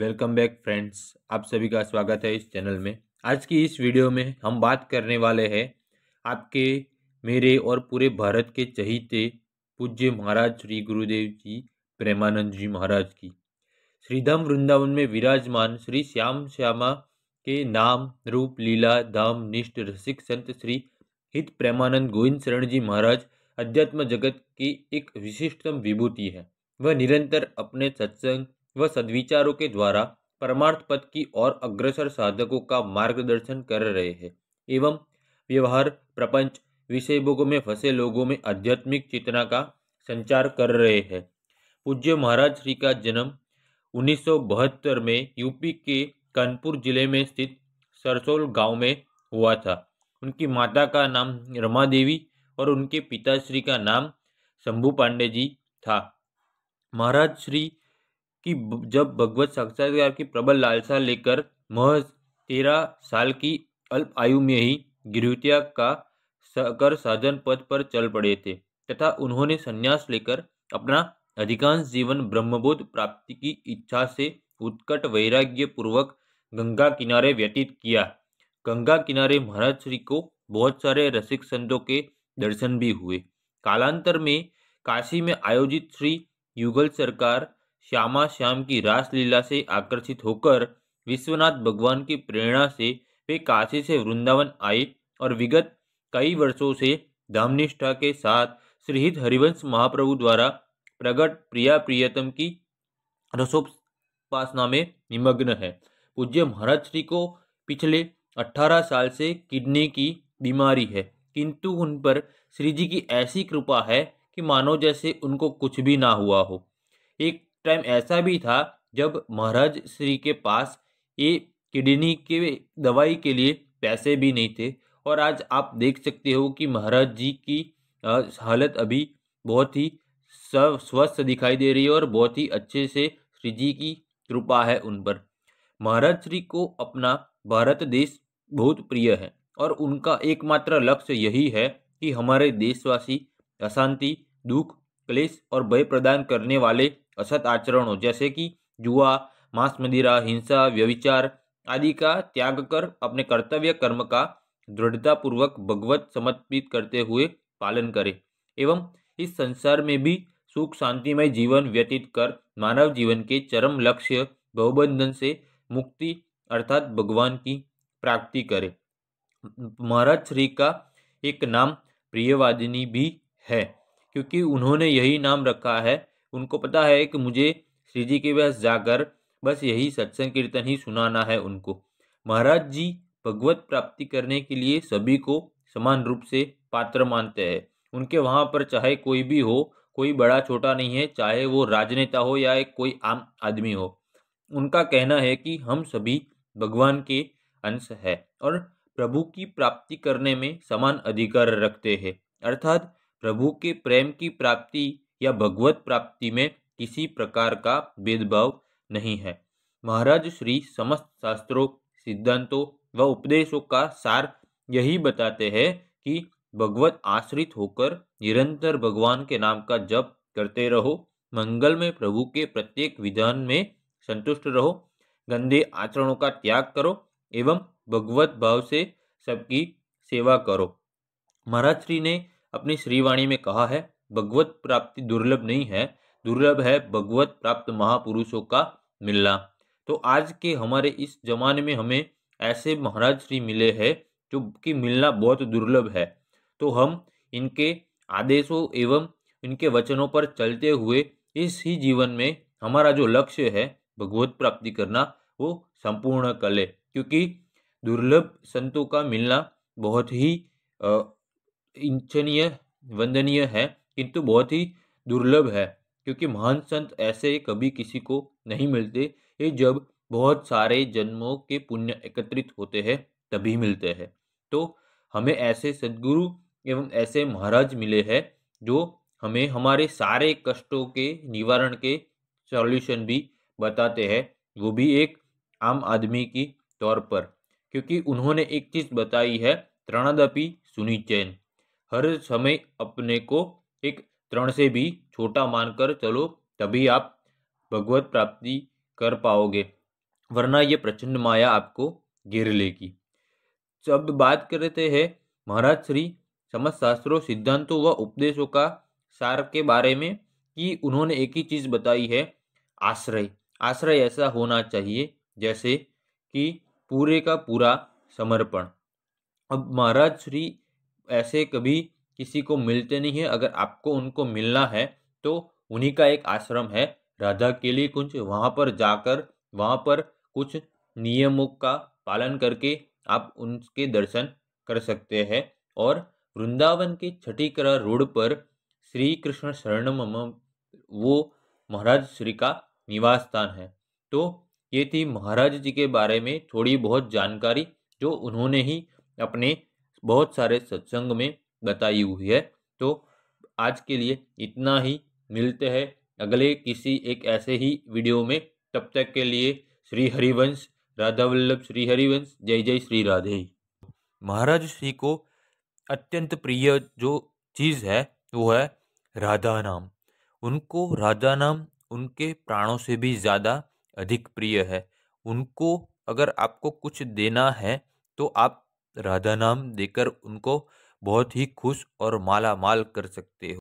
Welcome back friends, आप सभी का स्वागत है इस चैनल में। आज की इस वीडियो में हम बात करने वाले हैं आपके, मेरे और पूरे भारत के चहीते पूज्य महाराज श्री गुरुदेव जी प्रेमानंद जी महाराज की। श्रीधाम वृंदावन में विराजमान श्री श्याम श्यामा के नाम रूप लीला धाम निष्ठ रसिक संत श्री हित प्रेमानंद गोविंद शरण जी महाराज अध्यात्म जगत की एक विशिष्टतम विभूति है। वह निरंतर अपने सत्संग व सद्विचारों के द्वारा परमार्थ पद की ओर अग्रसर साधकों का मार्गदर्शन कर रहे हैं एवं व्यवहार प्रपंच विषय भोगों में फंसे लोगों में आध्यात्मिक चेतना का संचार कर रहे हैं। पूज्य महाराज श्री का जन्म 1972 में यूपी के कानपुर जिले में स्थित सरसोल गांव में हुआ था। उनकी माता का नाम रमा देवी और उनके पिताश्री का नाम शंभू पांडे जी था। महाराज श्री की जब भगवत साक्षात्कार की प्रबल लालसा लेकर महज 13 साल की अल्प आयु में ही गिरहुत्याग का कर साधन पद पर चल पड़े थे तथा उन्होंने संन्यास लेकर अपना अधिकांश जीवन ब्रह्मबोध प्राप्ति की इच्छा से उत्कट वैराग्य पूर्वक गंगा किनारे व्यतीत किया। गंगा किनारे महाराज श्री को बहुत सारे रसिक संतों के दर्शन भी हुए। कालांतर में काशी में आयोजित श्री युगल सरकार श्यामा श्याम की रासलीला से आकर्षित होकर विश्वनाथ भगवान की प्रेरणा से वे काशी से वृंदावन आए और विगत कई वर्षों से धामनिष्ठा के साथ श्रीहित हरिवंश महाप्रभु द्वारा प्रकट प्रिया प्रियतम की रसोपासना में निमग्न है। पूज्य महाराज श्री को पिछले 18 साल से किडनी की बीमारी है, किंतु उन पर श्री जी की ऐसी कृपा है कि मानो जैसे उनको कुछ भी ना हुआ हो। एक टाइम ऐसा भी था जब महाराज श्री के पास ये किडनी के दवाई के लिए पैसे भी नहीं थे और आज आप देख सकते हो कि महाराज जी की हालत अभी बहुत ही स्वस्थ दिखाई दे रही है और बहुत ही अच्छे से श्री जी की कृपा है उन पर। महाराज श्री को अपना भारत देश बहुत प्रिय है और उनका एकमात्र लक्ष्य यही है कि हमारे देशवासी अशांति, दुख, क्लेश और भय प्रदान करने वाले असत आचरणों जैसे कि जुआ, मांस मदिरा, हिंसा, व्यभिचार आदि का त्याग कर अपने कर्तव्य कर्म का दृढ़तापूर्वक भगवत समर्पित करते हुए पालन करें एवं इस संसार में भी सुख शांतिमय जीवन व्यतीत कर मानव जीवन के चरम लक्ष्य भवबंधन से मुक्ति अर्थात भगवान की प्राप्ति करे। महाराज श्री का एक नाम प्रियवादिनी भी है क्योंकि उन्होंने यही नाम रखा है। उनको पता है कि मुझे श्री जी के पास जाकर बस यही सत्संग कीर्तन ही सुनाना है उनको। महाराज जी भगवत प्राप्ति करने के लिए सभी को समान रूप से पात्र मानते हैं। उनके वहाँ पर चाहे कोई भी हो, कोई बड़ा छोटा नहीं है, चाहे वो राजनेता हो या एक कोई आम आदमी हो। उनका कहना है कि हम सभी भगवान के अंश है और प्रभु की प्राप्ति करने में समान अधिकार रखते हैं, अर्थात प्रभु के प्रेम की प्राप्ति या भगवत प्राप्ति में किसी प्रकार का भेदभाव नहीं है। महाराज श्री समस्त शास्त्रों, सिद्धांतों व उपदेशों का सार यही बताते हैं कि भगवत आश्रित होकर निरंतर भगवान के नाम का जप करते रहो, मंगल में प्रभु के प्रत्येक विधान में संतुष्ट रहो, गंदे आचरणों का त्याग करो एवं भगवत भाव से सबकी सेवा करो। महाराज श्री ने अपनी श्रीवाणी में कहा है, भगवत प्राप्ति दुर्लभ नहीं है, दुर्लभ है भगवत प्राप्त महापुरुषों का मिलना। तो आज के हमारे इस जमाने में हमें ऐसे महाराज श्री मिले हैं जो कि मिलना बहुत दुर्लभ है। तो हम इनके आदेशों एवं इनके वचनों पर चलते हुए इस ही जीवन में हमारा जो लक्ष्य है भगवत प्राप्ति करना वो संपूर्ण कर ले, क्योंकि दुर्लभ संतों का मिलना बहुत ही इच्छनीय वंदनीय है, किंतु बहुत ही दुर्लभ है क्योंकि महान संत ऐसे कभी किसी को नहीं मिलते। ये जब बहुत सारे जन्मों के पुण्य एकत्रित होते हैं तभी मिलते हैं। तो हमें ऐसे सद्गुरु एवं ऐसे महाराज मिले हैं जो हमें हमारे सारे कष्टों के निवारण के सॉल्यूशन भी बताते हैं, वो भी एक आम आदमी की तौर पर, क्योंकि उन्होंने एक चीज़ बताई है, तृणदपि सुनिचैन। हर समय अपने को एक तृण से भी छोटा मानकर चलो, तभी आप भगवत प्राप्ति कर पाओगे। वरना ये प्रचंड माया आपको घेर लेगी। तो अब बात करते हैं महाराज श्री समस्त शास्त्रों, सिद्धांतों व उपदेशों का सार के बारे में, कि उन्होंने एक ही चीज बताई है, आश्रय। आश्रय ऐसा होना चाहिए जैसे कि पूरे का पूरा समर्पण। अब महाराज श्री ऐसे कभी किसी को मिलते नहीं है। अगर आपको उनको मिलना है तो उन्हीं का एक आश्रम है राधा केली कुंज, वहाँ पर जाकर वहाँ पर कुछ नियमों का पालन करके आप उनके दर्शन कर सकते हैं। और वृंदावन के छठीकरा रोड पर श्री कृष्ण शरणम वो महाराज श्री का निवास स्थान है। तो ये थी महाराज जी के बारे में थोड़ी बहुत जानकारी, जो उन्होंने ही अपने बहुत सारे सत्संग में बताई हुई है। तो आज के लिए इतना ही, मिलते हैं अगले किसी एक ऐसे ही वीडियो में। तब तक के लिए श्री हरिवंश, राधा वल्लभ श्री हरिवंश, जय जय श्री राधे। महाराज श्री को अत्यंत प्रिय जो चीज़ है वो है राधा नाम। उनको राधा नाम उनके प्राणों से भी ज़्यादा अधिक प्रिय है। उनको अगर आपको कुछ देना है तो आप राधा नाम देकर उनको बहुत ही खुश और माला माल कर सकते हो।